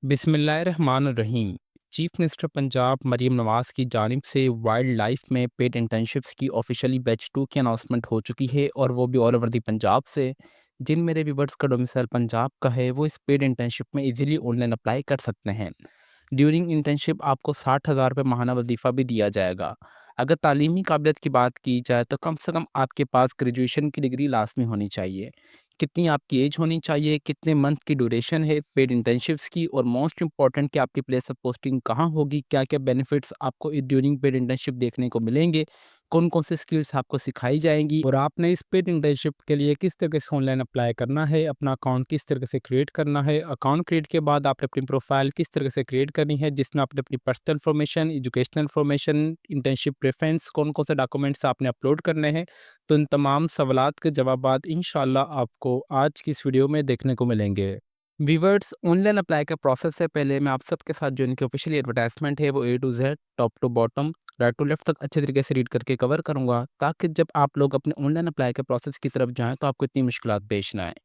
बिस्मिल्लाहिर्रहमानिर्रहीम। Chief minister Punjab Maryam नवाज़ की जानिब से वाइल्ड लाइफ में पेड इंटर्नशिप्स की ऑफिशियली बैच 2 की अनाउंसमेंट हो चुकी है और वो भी ऑल ओवर दी पंजाब से। जिन मेरे व्यूअर्स का डोमिसाइल पंजाब का है वो इस पेड इंटर्नशिप में इजीली ऑनलाइन अप्लाई कर सकते हैं। ड्यूरिंग इंटर्नशिप आपको 60,000 रुपये माहाना वजीफ़ा भी दिया जाएगा। अगर तालीमी काबिलियत की बात की जाए तो कम से कम आपके पास ग्रेजुएशन की डिग्री लाज़मी होनी चाहिए। कितनी आपकी एज होनी चाहिए, कितने मंथ की ड्यूरेशन है पेड इंटर्नशिप्स की और मोस्ट इम्पॉर्टेंट कि आपकी प्लेस ऑफ पोस्टिंग कहाँ होगी, क्या-क्या बेनिफिट्स आपको ड्यूरिंग पेड इंटर्नशिप देखने को मिलेंगे, कौन-कौन से स्किल्स आपको सिखाई जाएँगी और आपने इस पेड इंटर्नशिप के लिए किस तरीके से ऑनलाइन अप्लाई करना है, अपना अकाउंट किस तरीके से क्रिएट करना है, अकाउंट क्रिएट के बाद आपने अपनी प्रोफाइल किस तरीके से क्रिएट करनी है, जिसमें आपने अपनी personal information, educational information, internship reference, कौन-कौन से डॉक्यूमेंट्स आपने अपलोड करने हैं। तो इन तमाम सवालात के जवाबात इंशाअल्लाह आपको आज की इस वीडियो में देखने को मिलेंगे। व्यूअर्स, ऑनलाइन अप्लाई का प्रोसेस से पहले मैं आप सबके साथ जो इनकी ऑफिशियल एडवर्टाइजमेंट है वो A to Z, top to bottom, right to left तक अच्छे तरीके से रीड करके कवर करूँगा, ताकि जब आप लोग अपने ऑनलाइन अप्लाई के प्रोसेस की तरफ जाएँ तो आपको इतनी मुश्किलात पेश ना आएँ।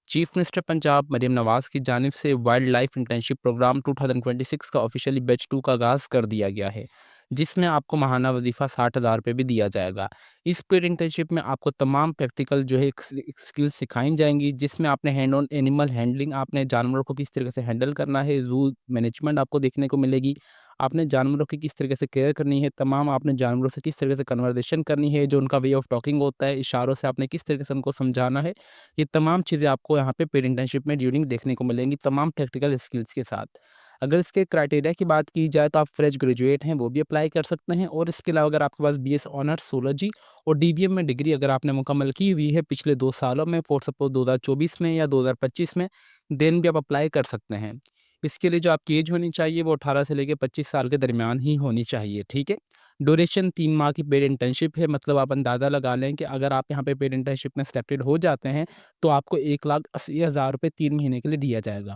चीफ मिनिस्टर पंजाब मरीम नवाज़ की जानिब से वाइल्ड लाइफ इंटर्नशिप प्रोग्राम 2026 का ऑफिशियली बैच 2 का आगाज़ कर दिया गया है, जिसमें आपको माहाना वजीफ़ा 60,000 रुपये भी दिया जाएगा। इस पेड इंटर्नशिप में आपको तमाम प्रैक्टिकल जो है स्किल्स सिखाई जाएँगी, जिसमें आपने हैंड ऑन एनिमल हैंडलिंग, आपने जानवरों को किस तरीके से हैंडल करना है, ज़ू मैनेजमेंट आपको देखने को मिलेगी। आपने जानवरों की किस तरीके से केयर करनी है, तमाम आपने जानवरों से किस तरीके से कन्वर्सेशन करनी है, जो उनका वे ऑफ टॉकिंग होता है, इशारों से आपने किस तरीके से उनको समझाना है। ये तमाम चीज़ें आपको यहाँ पे पेड इंटर्नशिप में ड्यूरिंग देखने को मिलेंगी, तमाम प्रैक्टिकल स्किल्स के साथ। अगर इसके क्राइटेरिया की बात की जाए तो आप फ्रेश ग्रेजुएट हैं, वो भी अप्लाई कर सकते हैं और इसके अलावा अगर आपके पास बीएस ऑनर्स ज़ूलॉजी और डीबीएम में डिग्री अगर आपने मुकम्मल की हुई है पिछले 2 सालों में, फॉर सपोज़ 2024 में या 2025 में, देन भी आप अप्लाई कर सकते हैं। इसके लिए जो आपकी एज होनी चाहिए वो 18 से लेके 25 साल के दरमियान ही होनी चाहिए, ठीक है? ड्यूरेशन 3 माह की पेड इंटर्नशिप है, मतलब आप अंदाज़ा लगा लें कि अगर आप यहाँ पे पेड इंटर्नशिप में सिलेक्टेड हो जाते हैं, तो आपको 1,80,000 रुपए 3 महीने के लिए दिया जाएगा।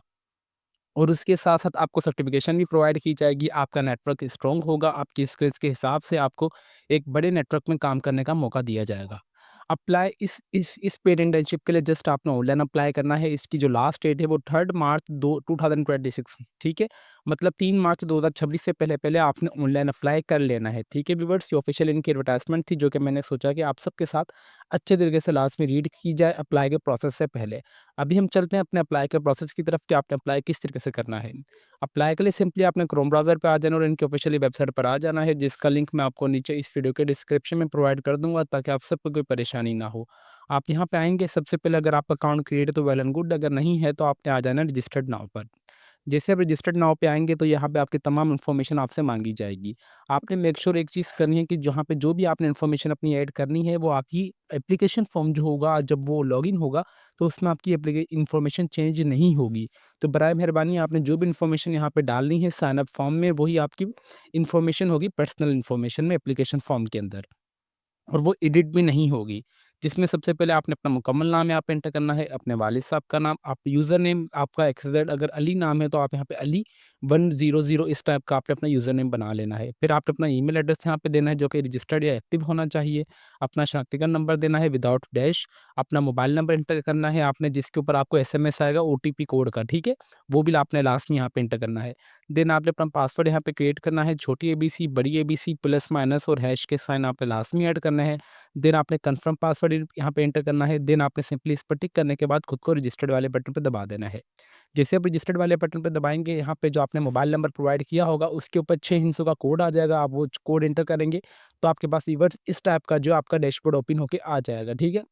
और उसके साथ-साथ आपको सर्टिफ़िकेशन भी प्रोवाइड की जाएगी, आपका नेटवर्क स्ट्रॉन्ग होगा, आपकी स्किल्स के हिसाब से आपको एक बड़े नेटवर्क में काम करने का मौका दिया जाएगा। अप्लाई इस पेड इंटर्नशिप के लिए जस्ट आपने ऑनलाइन अप्लाई करना है, इसकी जो लास्ट डेट है वो 3 मार्च 2026, ठीक है? मतलब 3 मार्च 2026 से पहले-पहले आपने ऑनलाइन अप्लाई कर लेना है, ठीक है व्यूअर्स? ये ऑफ़िशियल इनकी एडवर्टाइज़मेंट थी जो कि मैंने सोचा कि आप सबके साथ अच्छे तरीके से लास्ट में रीड की जाए अप्लाई के प्रोसेस से पहले। अभी हम चलते हैं अपने अप्लाई के प्रोसेस की तरफ कि आपने अप्लाई किस तरीके से करना है। अप्लाई के लिए सिंपली आपने क्रोम ब्राउज़र पे आ जाना और इनकी ऑफ़िशियली वेबसाइट पर आ जाना है, जिसका लिंक मैं आपको नीचे इस वीडियो के डिस्क्रिप्शन में प्रोवाइड कर दूँगा ताकि आप सबको कोई परेशानी ना हो। आप यहाँ पे आएँगे, सबसे पहले अगर आपका अकाउंट क्रिएट है तो वेल एंड गुड, अगर नहीं है तो आपने आ जाना है रजिस्टर्ड नाउ पर। जैसे आप रजिस्टर्ड नाउ पे आएँगे तो यहाँ पे आपकी तमाम इन्फॉर्मेशन आपसे माँगी जाएगी। आपने मेक श्योर एक चीज़ करनी है कि जहाँ पे जो भी आपने इन्फॉर्मेशन अपनी ऐड करनी है वो आपकी एप्लीकेशन फॉर्म जो होगा जब वो लॉगिन होगा तो उसमें आपकी इन्फॉर्मेशन चेंज नहीं होगी। तो बराए मेहरबानी आपने जो भी इन्फॉर्मेशन यहाँ पे डालनी है साइन अप फॉर्म में वही आपकी इन्फॉर्मेशन होगी पर्सनल इन्फॉर्मेशन में एप्लीकेशन फॉर्म के अंदर। और वो एडिट भी नहीं होगी। जिसमें सबसे पहले आपने अपना मुकम्मल नाम यहाँ पे एंटर करना है, अपने वालिद साहब का नाम, आप यूज़र नेम आपका एक्स-ज़ेड अगर अली नाम है तो आप यहाँ पे अली 100 इस टाइप का आपने अपना यूज़र नेम बना लेना है। फिर आपने अपना ईमेल एड्रेस यहाँ पे देना है जो कि रजिस्टर्ड या एक्टिव होना चाहिए। अपना शनाख्ती का नंबर देना है विदाउट डैश, अपना मोबाइल नंबर एंटर करना है आपने जिसके ऊपर आपको एसएमएस आएगा ओटीपी कोड का, ठीक है? वो भी आपने लास्ट में यहाँ पे एंटर करना है। देन आपने अपना पासवर्ड यहाँ पे क्रिएट करना है, छोटी एबीसी, बड़ी एबीसी, प्लस माइनस और हैश के साइन आपने लास्ट में ऐड करने हैं। देन आपने कन्फर्म पासवर्ड यहाँ पे एंटर करना है। देन आपने सिंपली इस पर टिक करने के बाद खुद को रजिस्टर्ड वाले बटन पे दबा देना है। जैसे आप रजिस्टर्ड वाले बटन पे दबाएँगे, यहाँ पे जो आपने मोबाइल नंबर प्रोवाइड किया होगा, उसके ऊपर 6 हिंसों का कोड आ जाएगा। आप वो कोड एंटर करेंगे, तो आपके पास रिवर्स इस टाइप का जो आपका डैशबोर्ड ओपन होके आ जाएगा, ठीक है?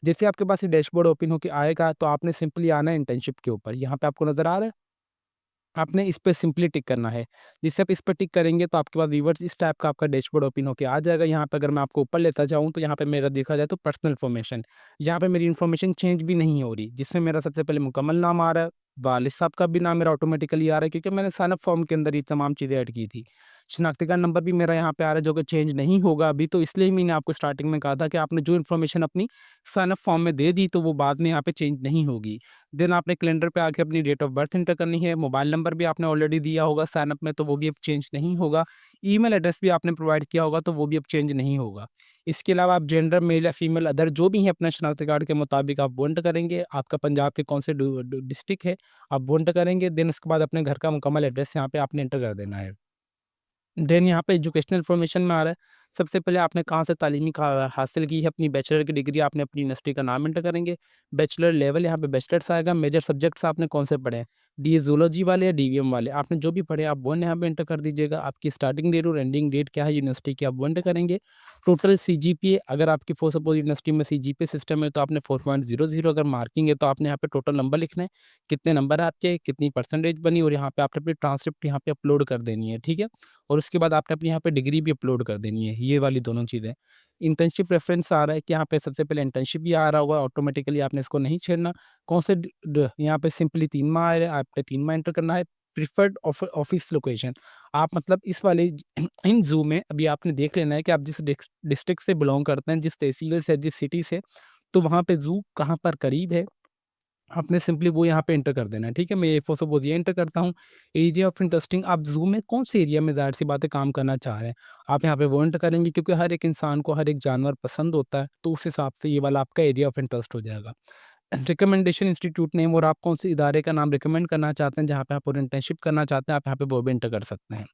जैसे आपके पास ये डैशबोर्ड ओपन होके आएगा, तो आपने सिंपली आना है इंटर्नशिप के ऊपर। यहाँ पे आपको नज़र आ रहा है? आपने इस पे सिंपली टिक करना है। जिससे आप इस पे टिक करेंगे तो आपके पास व्यूअर्स इस टाइप का आपका डैशबोर्ड ओपन होके आ जाएगा। यहाँ पे अगर मैं आपको ऊपर लेता जाऊँ तो यहाँ पे मेरा देखा जाए तो पर्सनल इन्फॉर्मेशन, यहाँ पे मेरी इन्फॉर्मेशन चेंज भी नहीं हो रही। जिसमें मेरा सबसे पहले मुकम्मल नाम आ रहा है, वालिद साहब का भी नाम मेरा ऑटोमेटिकली आ रहा है क्योंकि मैंने साइन अप फॉर्म के अंदर ये तमाम चीज़ें ऐड की थी। शनाख्ती कार्ड नंबर भी मेरा यहाँ पे आ रहा है जो कि चेंज नहीं होगा अभी, तो इसलिए मैंने आपको स्टार्टिंग में कहा था कि आपने जो इन्फॉर्मेशन अपनी साइन अप फॉर्म में दे दी तो वो बाद में यहाँ पे चेंज नहीं होगी। देन आपने कैलेंडर पे आके अपनी डेट ऑफ बर्थ एंटर करनी है, मोबाइल नंबर भी आपने ऑलरेडी दिया होगा साइन अप में तो वो भी अब चेंज नहीं होगा। ईमेल एड्रेस भी आपने प्रोवाइड किया होगा तो वो भी अब चेंज नहीं होगा। इसके अलावा आप जेंडर मेल या फीमेल अदर जो भी हैं अपना शनाख्ती कार्ड के मुताबिक आप वो एंटर करेंगे। आपका पंजाब के कौन से डिस्ट्रिक्ट है आप वो एंटर करेंगे। देन उसके बाद अपने घर का मुकम्मल एड्रेस यहाँ पे आपने एंटर कर देना है। देन यहाँ पे एजुकेशनल इन्फॉर्मेशन में आ रहा है। सबसे पहले आपने कहाँ से तालीमी का हासिल की है, अपनी बैचलर की डिग्री आपने अपनी यूनिवर्सिटी का नाम एंटर करेंगे। बैचलर लेवल यहाँ पे बैचलर्स आएगा। मेजर सब्जेक्ट्स आपने कौन से पढ़े हैं, डीए ज़ूलॉजी वाले या डीवीएम वाले, आपने जो भी पढ़े आप वो यहाँ पे एंटर कर दीजिएगा। आपकी स्टार्टिंग डेट और एंडिंग डेट क्या है यूनिवर्सिटी की आप वो एंटर करेंगे। टोटल सीजीपीए अगर आपकी फॉर सपोज यूनिवर्सिटी में सीजीपीए सिस्टम है तो आपने 4.00, अगर मार्किंग है तो आपने यहाँ पे टोटल नंबर लिखना है, कितने नंबर आपके, कितनी परसेंटेज बनी और यहाँ पे आपने अपनी ट्रांसक्रिप्ट यहाँ पे अपलोड कर देनी है, ठीक है। और उसके बाद आपने अपनी यहाँ पे डिग्री भी अपलोड कर देनी है, ये वाली दोनों चीज़ें। इंटर्नशिप रेफरेंस आ रहा है कि यहाँ पे सबसे पहले इंटर्नशिप भी आ रहा होगा ऑटोमेटिकली, आपने इसको नहीं छेड़ना। कौन से यहाँ पे सिंपली 3 माह आ रहा है, आपने 3 माह एंटर करना है। प्रिफर्ड ऑफिस लोकेशन, आप मतलब इस वाले इन ज़ू में अभी आपने देख लेना है कि आप जिस डिस्ट्रिक्ट से बिलोंग करते हैं, जिस तहसील से, जिस सिटी से, तो वहाँ पे ज़ू कहाँ पर करीब है, आपने सिंपली वो यहाँ पे एंटर कर देना है, ठीक है। मैं ये फॉर सपोज़ ये एंटर करता हूँ। एरिया ऑफ इंटरेस्टिंग, आप ज़ू में कौन-से एरिया में ज़ाहिर-सी बात है काम करना चाह रहे हैं, आप यहाँ पे वो एंटर करेंगे क्योंकि हर एक इंसान को हर एक जानवर पसंद होता है, तो उस हिसाब से ये वाला आपका एरिया ऑफ इंटरेस्ट हो जाएगा। रिकमेंडेशन इंस्टीट्यूट नेम और आप कौन से इदारे का नाम रिकमेंड करना चाहते हैं, जहाँ पे आप और इंटर्नशिप करना चाहते हैं, आप यहाँ पे वो भी एंटर कर सकते हैं।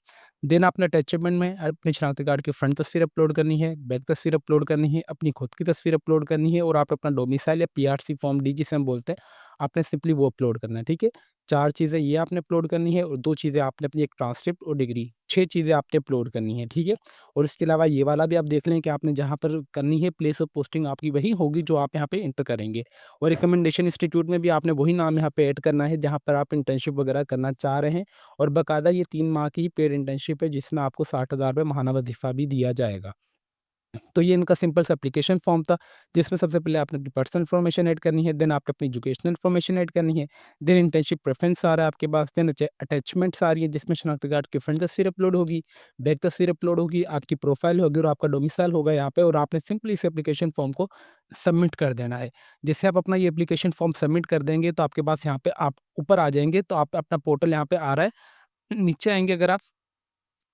देन आपने अटैचमेंट में अपनी शनाख्ती कार्ड की फ्रंट तस्वीर अपलोड करनी है, बैक तस्वीर अपलोड करनी है, अपनी खुद की तस्वीर अपलोड करनी है और आप अपना डोमिसाइल या पीआरसी फॉर्म डी जिसे हम बोलते हैं, आपने सिंपली वो अपलोड करना है, ठीक है। 4 चीज़ें ये आपने अपलोड करनी है और 2 चीज़ें आपने अपनी एक ट्रांसक्रिप्ट और डिग्री, 6 चीज़ें आपने अपलोड करनी है, ठीक है। और इसके अलावा ये वाला भी आप देख लें कि आपने जहाँ पर करनी है प्लेस ऑफ पोस्टिंग आपकी वही होगी जो आप यहाँ पे एंटर करेंगे। और रिकमेंडेशन इंस्टीट्यूट में भी आपने वही नाम यहाँ पे ऐड करना है जहाँ पर आप इंटर्नशिप वगैरह करना चाह रहे हैं। और बाकायदा ये 3 माह की ही पेड इंटर्नशिप है जिसमें आपको 60,000 रुपए माहाना वज़ीफ़ा भी दिया जाएगा। तो ये इनका सिंपल सा एप्लीकेशन फॉर्म था, जिसमें सबसे पहले आपने अपनी पर्सनल इन्फॉर्मेशन ऐड करनी है, देन आपने अपनी एजुकेशनल इन्फॉर्मेशन ऐड करनी है, देन इंटर्नशिप प्रेफ़रेंस आ रहा है आपके पास, देन अटैचमेंट्स आ रही है जिसमें शनाख्ती कार्ड की फ्रंट तस्वीर अपलोड होगी, बैक तस्वीर अपलोड होगी, आपकी प्रोफ़ाइल होगी और आपका डोमिसाइल होगा यहाँ पे और आपने सिंपली इस एप्लीकेशन फॉर्म को सबमिट कर देना है। जैसे आप अपना ये एप्लीकेशन फॉर्म सबमिट कर देंगे तो आपके पास यहाँ पे आप ऊपर आ जाएँगे तो आप अपना पोर्टल यहाँ पे आ रहा है, नीचे आएँगे अगर आप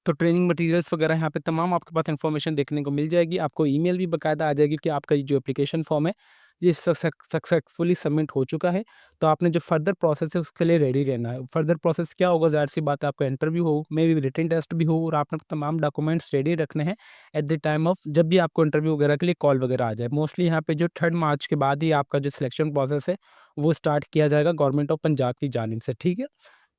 तो ट्रेनिंग मटेरियल्स वगैरह यहाँ पे तमाम आपके पास इन्फॉर्मेशन देखने को मिल जाएगी। आपको ईमेल भी बाकायदा आ जाएगी कि आपका ये जो एप्लीकेशन फॉर्म है, ये सक्सेसफुली सबमिट हो चुका है। तो आपने जो फर्दर प्रोसेस है उसके लिए रेडी रहना है। फर्दर प्रोसेस क्या होगा, ज़ाहिर-सी बात है आपका इंटरव्यू हो, मेबी रिटन टेस्ट भी हो और आपने तमाम डॉक्यूमेंट्स रेडी रखने हैं एट द टाइम ऑफ जब भी आपको इंटरव्यू वगैरह के लिए कॉल वगैरह आ जाए। मोस्टली यहाँ पे जो 3 मार्च के बाद ही आपका जो सिलेक्शन प्रोसेस है, वो स्टार्ट किया जाएगा गवर्नमेंट ऑफ पंजाब की जानिब से, ठीक है?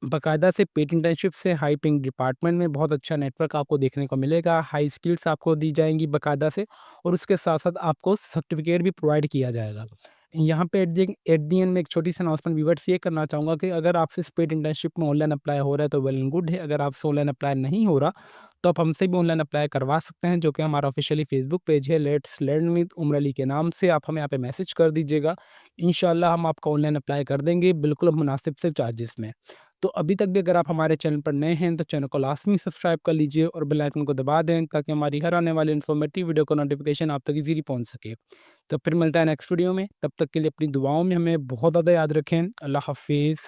बाकायदा से पेड इंटर्नशिप से हाई पेइंग डिपार्टमेंट में बहुत अच्छा नेटवर्क आपको देखने को मिलेगा, हाई स्किल्स आपको दी जाएँगी बाकायदा से और उसके साथ-साथ आपको सर्टिफ़िकेट भी प्रोवाइड किया जाएगा। यहाँ पे एट द एंड में एक छोटी-सी अनाउंसमेंट व्यूअर्स ये करना चाहूँगा कि अगर आपसे इस पेड इंटर्नशिप में ऑनलाइन अप्लाई हो रहा है तो वेल एंड गुड है, अगर आपसे ऑनलाइन अप्लाई नहीं हो रहा, तो आप हमसे भी ऑनलाइन अप्लाई करवा सकते हैं, जो कि हमारा ऑफ़िशियली फ़ेसबुक पेज है let's learn with Umar Ali के नाम से, आप हमें यहाँ पे मैसेज कर दीजिएगा। इंशाअल्लाह हम आपका ऑनलाइन अप्लाई कर देंगे बिल्कुल मुनासिब से चार्जेस में। तो अभी तक भी अगर आप हमारे चैनल पर नए हैं तो चैनल को लाज़मी सब्सक्राइब कर लीजिए और बेल आइकन को दबा दें ताकि हमारी हर आने वाली इन्फॉर्मेटिव वीडियो का नोटिफिकेशन आप तक ईज़िली पहुँच सके। तो फिर मिलता है नेक्स्ट वीडियो में, तब तक के लिए अपनी दुआओं में हमें बहुत ज़्यादा याद रखें। अल्लाह हाफ़िज़।